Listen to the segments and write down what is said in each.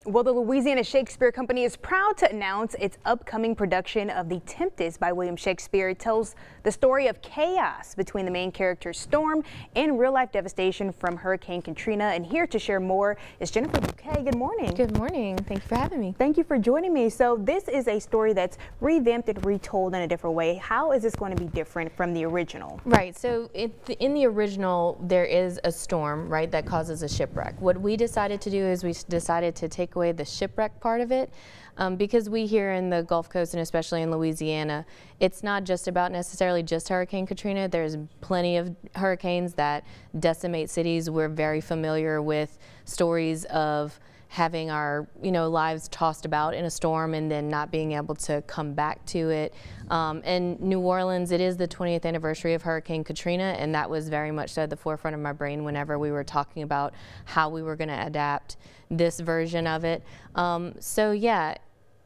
Well, the Louisiana Shakespeare Company is proud to announce its upcoming production of The Tempest by William Shakespeare. It tells the story of chaos between the main character Storm and real-life devastation from Hurricane Katrina. And here to share more is Jennifer Bouquet. Good morning. Good morning. Thank you for having me. Thank you for joining me. So this is a story that's revamped and retold in a different way. How is this going to be different from the original? Right. So in the original, there is a storm, right, that causes a shipwreck. What we decided to do is we decided to take away the shipwreck part of it, because we here in the Gulf Coast and especially in Louisiana, it's not just about necessarily just Hurricane Katrina. There's plenty of hurricanes that decimate cities. We're very familiar with stories of having our lives tossed about in a storm and then not being able to come back to it. And New Orleans, it is the 20th anniversary of Hurricane Katrina, and that was very much so at the forefront of my brain whenever we were talking about how we were going to adapt this version of it. So yeah,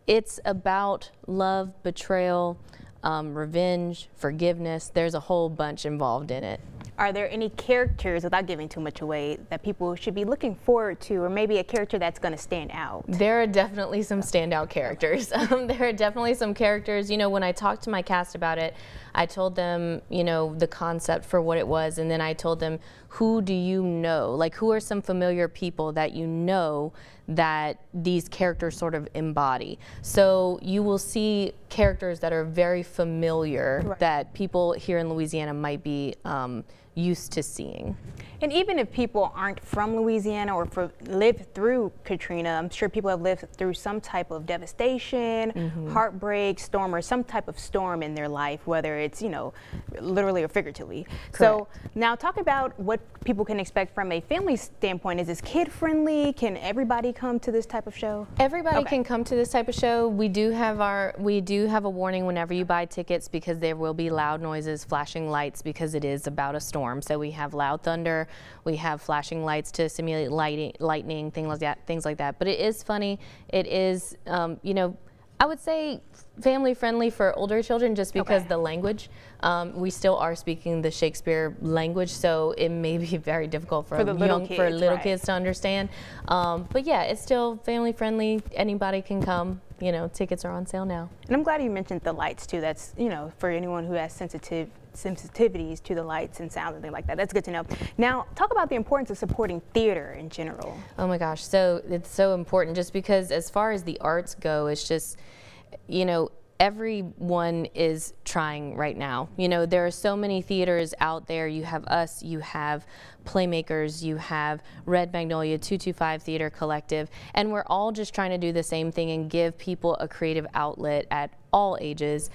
it's about love, betrayal, revenge, forgiveness. There's a whole bunch involved in it. Are there any characters, without giving too much away, that people should be looking forward to, or maybe a character that's going to stand out? There are definitely some standout characters. There are definitely some characters. When I talked to my cast about it, I told them, the concept for what it was, and then I told them, who do you know? Like, who are some familiar people that you know that these characters sort of embody? So you will see characters that are very familiar, right, that people here in Louisiana might be used to seeing. And even if people aren't from Louisiana or lived through Katrina, I'm sure people have lived through some type of devastation, heartbreak, storm, or some type of storm in their life, whether it's, literally or figuratively. Correct. So now talk about what people can expect from a family standpoint. Is this kid friendly? Can everybody come to this type of show? Everybody can come to this type of show. We do have a warning whenever you buy tickets, because there will be loud noises, flashing lights, because it is about a storm. So we have loud thunder, we have flashing lights to simulate lightning, things like that. But it is funny. It is, I would say family friendly for older children, just because the language, we still are speaking the Shakespeare language, so it may be very difficult for little kids to understand. But yeah, it's still family friendly. Anybody can come. Tickets are on sale now. And I'm glad you mentioned the lights too. That's, for anyone who has sensitivities to the lights and sound and things like that. That's good to know. Now, talk about the importance of supporting theater in general. Oh my gosh, so it's so important, just because as far as the arts go, it's just, everyone is trying right now. There are so many theaters out there. You have us, you have Playmakers, you have Red Magnolia, 225 Theater Collective, and we're all just trying to do the same thing and give people a creative outlet at all ages,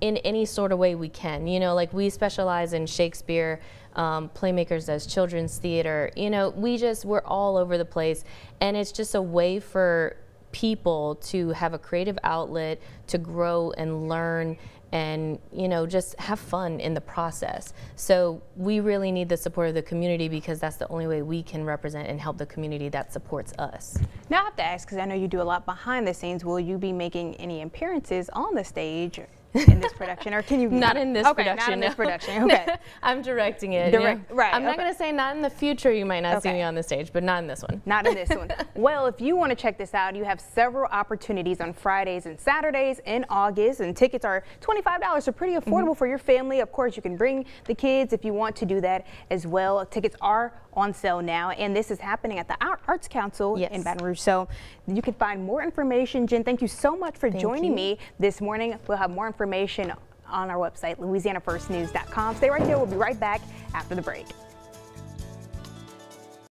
in any sort of way we can. Like, we specialize in Shakespeare, Playmakers does children's theater. We're all over the place, and it's just a way for people to have a creative outlet, to grow and learn, and just have fun in the process. So we really need the support of the community, because that's the only way we can represent and help the community that supports us. Now I have to ask, because I know you do a lot behind the scenes, will you be making any appearances on the stage in this production, or can you not in this production? Not in this production. Okay. I'm directing it. Right. I'm not going to say not in the future. You might not see me on the stage, but not in this one. Not in this one. Well, if you want to check this out, you have several opportunities on Fridays and Saturdays in August, and tickets are $25, so pretty affordable for your family. Of course, you can bring the kids if you want to do that as well. Tickets are on sale now, and this is happening at the Arts Council in Baton Rouge. So you can find more information. Jen, thank you so much for joining me this morning. We'll have more information on our website, LouisianaFirstNews.com. Stay right there. We'll be right back after the break.